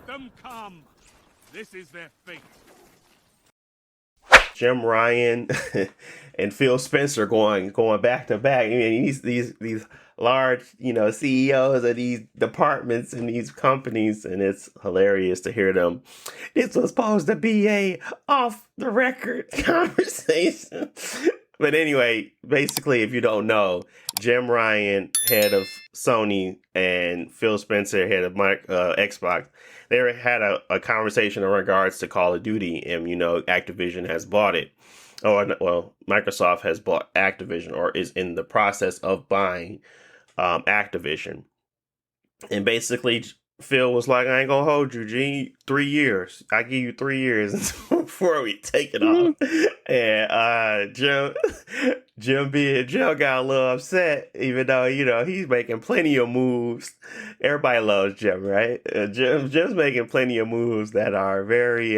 them come. This is their fate. Jim Ryan and Phil Spencer going back to back. I mean, these large, CEOs of these departments and these companies, and it's hilarious to hear them. This was supposed to be a off the record conversation. But anyway, basically, if you don't know, Jim Ryan, head of Sony, and Phil Spencer, head of Xbox, they had a conversation in regards to Call of Duty, and Activision has bought it. Microsoft has bought Activision, or is in the process of buying Activision. And basically, Phil was like, "I ain't gonna hold you, G. 3 years. I give you 3 years before we take it off." And Jim got a little upset, even though he's making plenty of moves. Everybody loves Jim, right? Jim's making plenty of moves that are very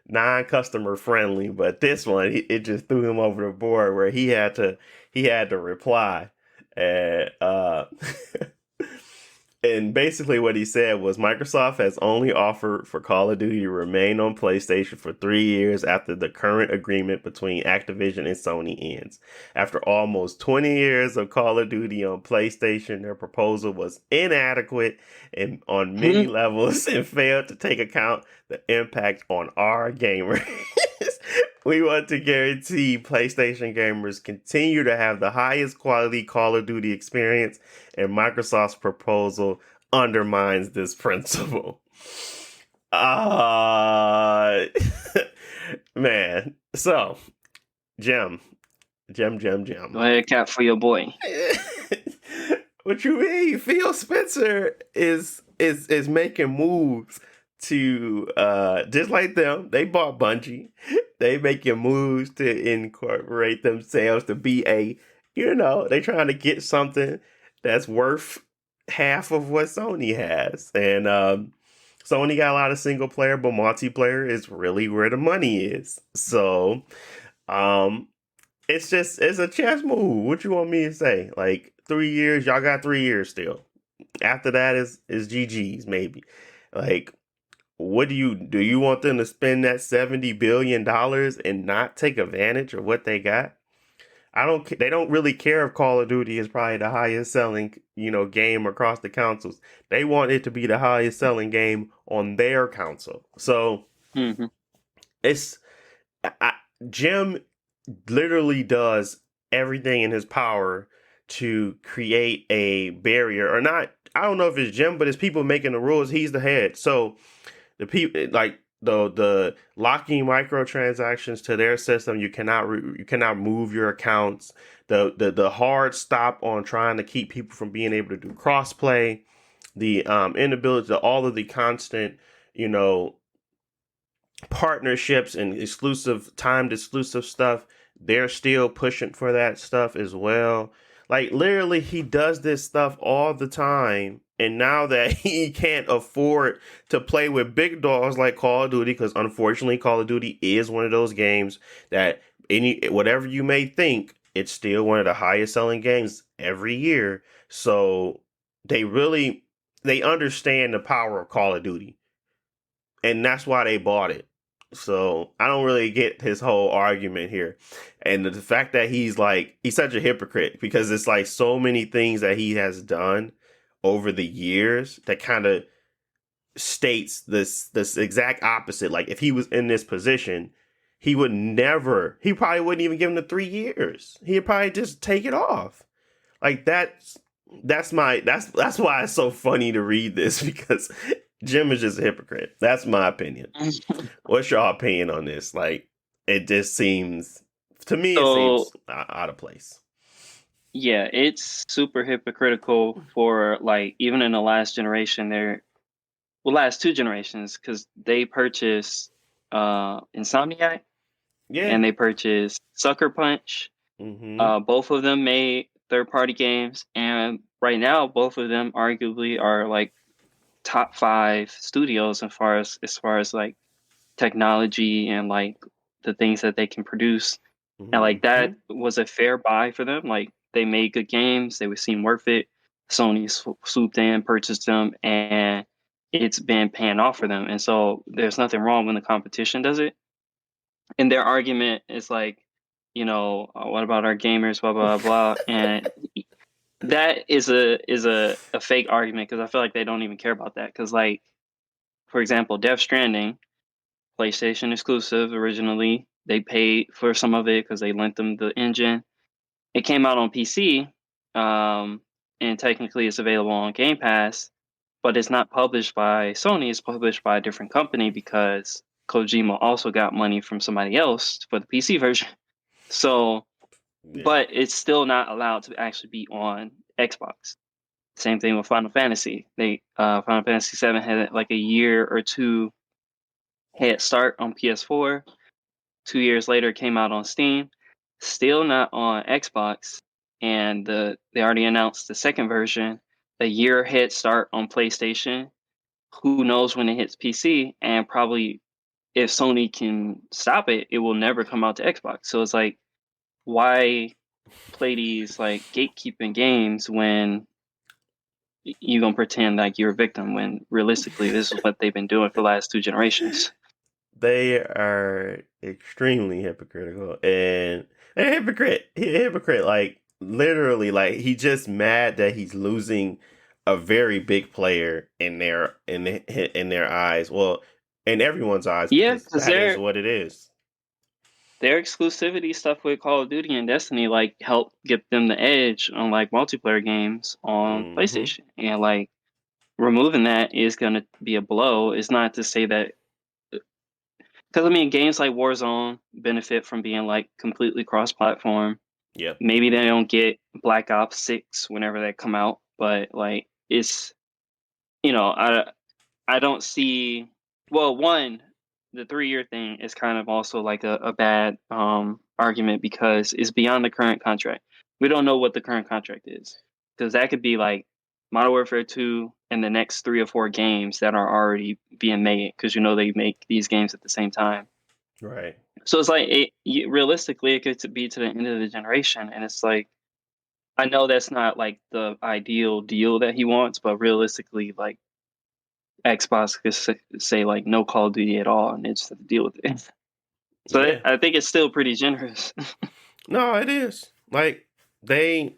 non-customer friendly, but this one it just threw him over the board where he had to reply. And and basically what he said was Microsoft has only offered for Call of Duty to remain on PlayStation for 3 years after the current agreement between Activision and Sony ends. After almost 20 years of Call of Duty on PlayStation, their proposal was inadequate and on many levels and failed to take account the impact on our gamers. We want to guarantee PlayStation gamers continue to have the highest quality Call of Duty experience, and Microsoft's proposal undermines this principle. Man. So, Jim. Go ahead, Cap, for your boy. What you mean? Phil Spencer is making moves to just like them. They bought Bungie. They making moves to incorporate themselves to be they trying to get something that's worth half of what Sony has. And Sony got a lot of single player, but multiplayer is really where the money is. So it's a chess move. What you want me to say? Like 3 years, y'all got 3 years still. After that is GG's maybe. Like, what do you want them to spend that $70 billion and not take advantage of what they got? They don't really care if Call of Duty is probably the highest selling, game across the consoles. They want it to be the highest selling game on their console. So Jim literally does everything in his power to create a barrier, or not. I don't know if it's Jim, but it's people making the rules. He's the head. So the people like the locking microtransactions to their system, you cannot move your accounts. The hard stop on trying to keep people from being able to do crossplay, the inability to all of the constant partnerships and timed exclusive stuff. They're still pushing for that stuff as well. Like, literally, he does this stuff all the time. And now that he can't afford to play with big dogs like Call of Duty, because unfortunately Call of Duty is one of those games that whatever you may think, it's still one of the highest selling games every year. So they understand the power of Call of Duty. And that's why they bought it. So I don't really get his whole argument here. And the fact that he's such a hypocrite, because it's like so many things that he has done over the years that kind of states this exact opposite. Like, if he was in this position, he probably wouldn't even give him the 3 years. He'd probably just take it off. Like, that's why it's so funny to read this, because Jim is just a hypocrite. That's my opinion. What's your opinion on this? Like, it just seems, to me, it seems out of place. Yeah, it's super hypocritical for, like, even in the last generation, last 2 generations, because they purchased Insomniac, and they purchased Sucker Punch. Both of them made third-party games, and right now, both of them arguably are like top 5 studios as far as like technology and like the things that they can produce. And like that was a fair buy for them. Like, they made good games, they would seem worth it. Sony swooped in, purchased them, and it's been paying off for them. And so there's nothing wrong when the competition does it. And their argument is like, what about our gamers, blah blah blah, and that is a fake argument because I feel like they don't even care about that. Because like, for example, Death Stranding, PlayStation exclusive originally, they paid for some of it because they lent them the engine. It came out on PC, and technically it's available on Game Pass, but it's not published by Sony. It's published by a different company because Kojima also got money from somebody else for the PC version. So, Yeah. but it's still not allowed to actually be on Xbox. Same thing with Final Fantasy. Final Fantasy 7 had like a year or two head start on PS4. 2 years later, it came out on Steam. Still not on Xbox, and they already announced the second version. A year head start on PlayStation. Who knows when it hits PC? And probably if Sony can stop it, it will never come out to Xbox. So it's like, why play these like gatekeeping games when you gonna pretend like you're a victim when realistically this is what they've been doing for the last 2 generations. They are extremely hypocritical, and they're a hypocrite. Like literally, like he just mad that he's losing a very big player in their eyes. Well, in everyone's eyes, Yeah, because because that is what it is. their exclusivity stuff with Call of Duty and Destiny like help get them the edge on like multiplayer games on Hmm. PlayStation, and like removing that is gonna be a blow. It's not to say that, because I mean games like Warzone benefit from being like completely cross-platform. Yep. Maybe they don't get Black Ops 6 whenever they come out, but like it's, I don't see. Well, one, the 3 year thing is kind of also like a bad argument because it's beyond the current contract. We don't know what the current contract is, because that could be like Modern Warfare 2 and the next 3 or 4 games that are already being made, because they make these games at the same time. Right. So it's like realistically, it could be to the end of the generation, and it's like, I know that's not like the ideal deal that he wants, but realistically, like Xbox could say like no Call of Duty at all, and they just have to deal with it. So Yeah. I think it's still pretty generous. No, it is. Like they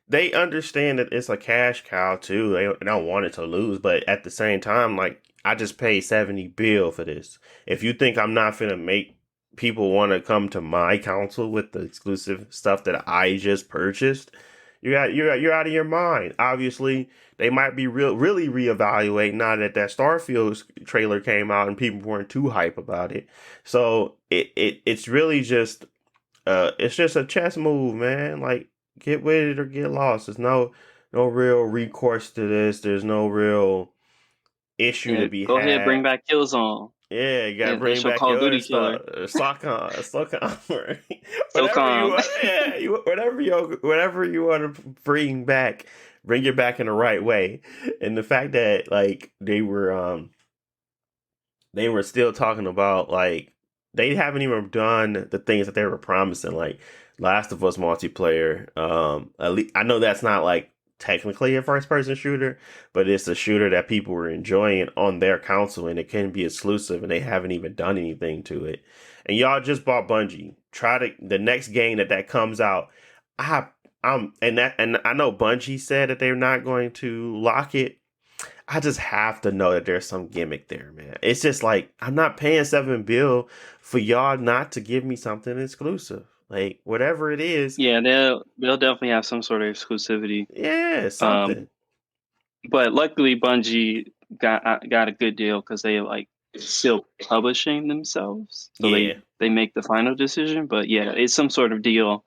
they understand that it's a cash cow too. They don't want it to lose, but at the same time, like I just paid 70 bill for this. If you think I'm not gonna make people want to come to my console with the exclusive stuff that I just purchased, you're out of your mind. Obviously, they might be really reevaluating now that Starfield trailer came out and people weren't too hype about it. So it's really just it's just a chess move, man. Like, get with it or get lost. There's no real recourse to this. There's no real issue to Yeah, be go ahead, bring had. back Killzone. Yeah, you gotta It's bring your back Call of your Duty stuff. killer. Socon, So whatever you calm. want. Yeah, whatever you want to bring back, bring it back in the right way. And the fact that like they were still talking about like they haven't even done the things that they were promising, like Last of Us multiplayer. At least I know that's not like technically a first person shooter, but it's a shooter that people were enjoying on their console, and it can be exclusive, and they haven't even done anything to it. And y'all just bought Bungie. Try to the next game that comes out. I and I know Bungie said that they're not going to lock it. I just have to know that there's some gimmick there, man. It's just like I'm not paying 7 bill for y'all not to give me something exclusive. Like whatever it is, Yeah, they'll definitely have some sort of exclusivity. yeah, Um, something. but luckily Bungie got a good deal because they like still publishing themselves, so Yeah, they make the final decision. But yeah, it's some sort of deal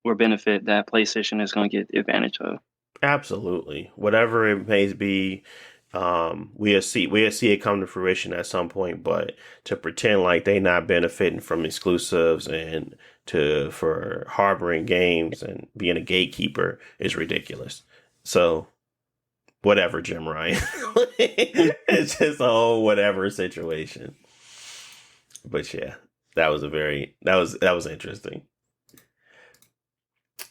or benefit that PlayStation is going to get advantage of. absolutely. Whatever it may be, we'll see it come to fruition at some point. But to pretend like they not benefiting from exclusives and for harboring games and being a gatekeeper is ridiculous. So whatever, Jim Ryan. It's just a whole whatever situation. But yeah, that was interesting.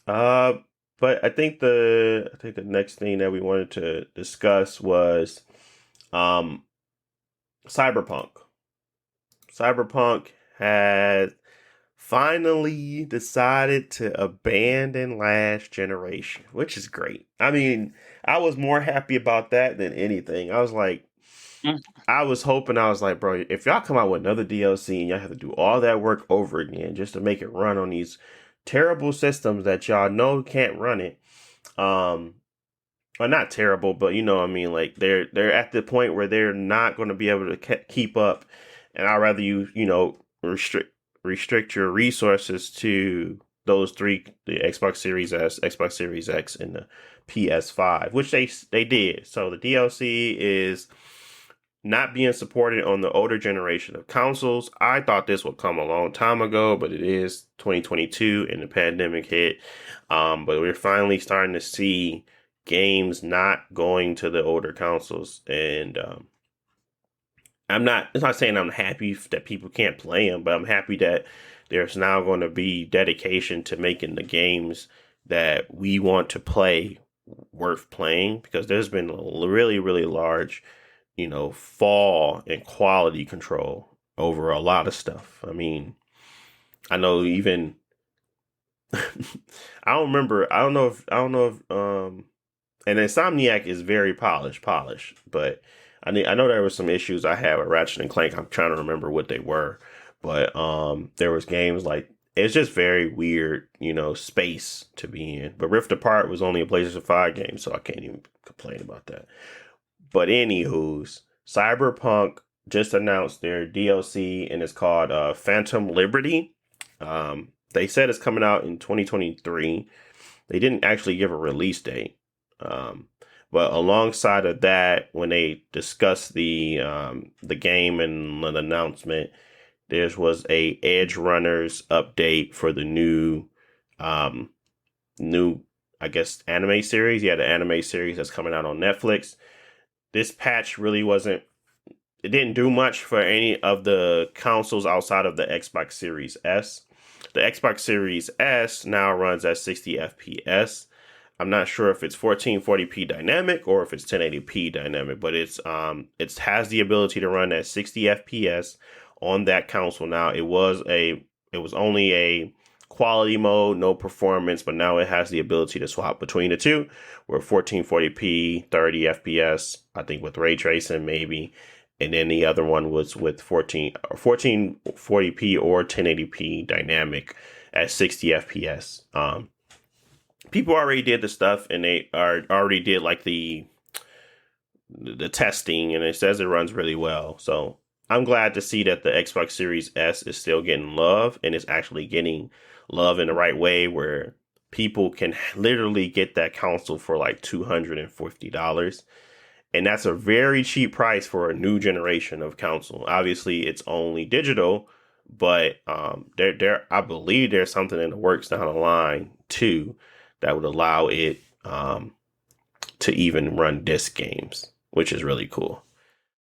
Uh, but I think the next thing that we wanted to discuss was, um, Cyberpunk. Cyberpunk had finally decided to abandon last generation, which is great. I mean, I was more happy about that than anything. I was like, Mm. I was hoping, I was like, bro, if y'all come out with another DLC and y'all have to do all that work over again just to make it run on these terrible systems that y'all know can't run it, well, not terrible, but you know what I mean, like they're at the point where they're not going to be able to keep up, and I'd rather you know restrict your resources to those three: the Xbox Series S, Xbox Series X, and the PS5, which they did. So the DLC is not being supported on the older generation of consoles. I thought this would come a long time ago, but it is 2022 and the pandemic hit. But we're finally starting to see games not going to the older consoles, and it's not saying I'm happy that people can't play them, but I'm happy that there's now going to be dedication to making the games that we want to play worth playing, because there's been a really, really large, you know, fall in quality control over a lot of stuff. I mean, I know even I don't remember. I don't know if and Insomniac is very polished, but I know there was some issues I had with Ratchet and Clank. I'm trying to remember what they were, but there was games like, it's just very weird, you know, space to be in. But Rift Apart was only a PlayStation 5 game, so I can't even complain about that. But anywho's, Cyberpunk just announced their DLC, and it's called Phantom Liberty. They said it's coming out in 2023. They didn't actually give a release date. But alongside of that, when they discussed the game and the announcement, there was a Edge Runners update for the new I guess anime series. Yeah, the anime series that's coming out on Netflix. This patch really wasn't. It didn't do much for any of the consoles outside of the Xbox Series S. The Xbox Series S now runs at 60 FPS. I'm not sure if it's 1440p dynamic or if it's 1080p dynamic, but it has the ability to run at 60 FPS on that console now. It was only a quality mode, no performance, but now it has the ability to swap between the two. Where 1440p, 30 FPS, I think with ray tracing maybe, and then the other one was with 1440p or 1080p dynamic at 60 FPS. People already did the stuff, and they already did like the testing, and it says it runs really well. So I'm glad to see that the Xbox Series S is still getting love, and it's actually getting love in the right way, where people can literally get that console for like $250. And that's a very cheap price for a new generation of console. Obviously, it's only digital, but I believe there's something in the works down the line too that would allow it to even run disc games, which is really cool.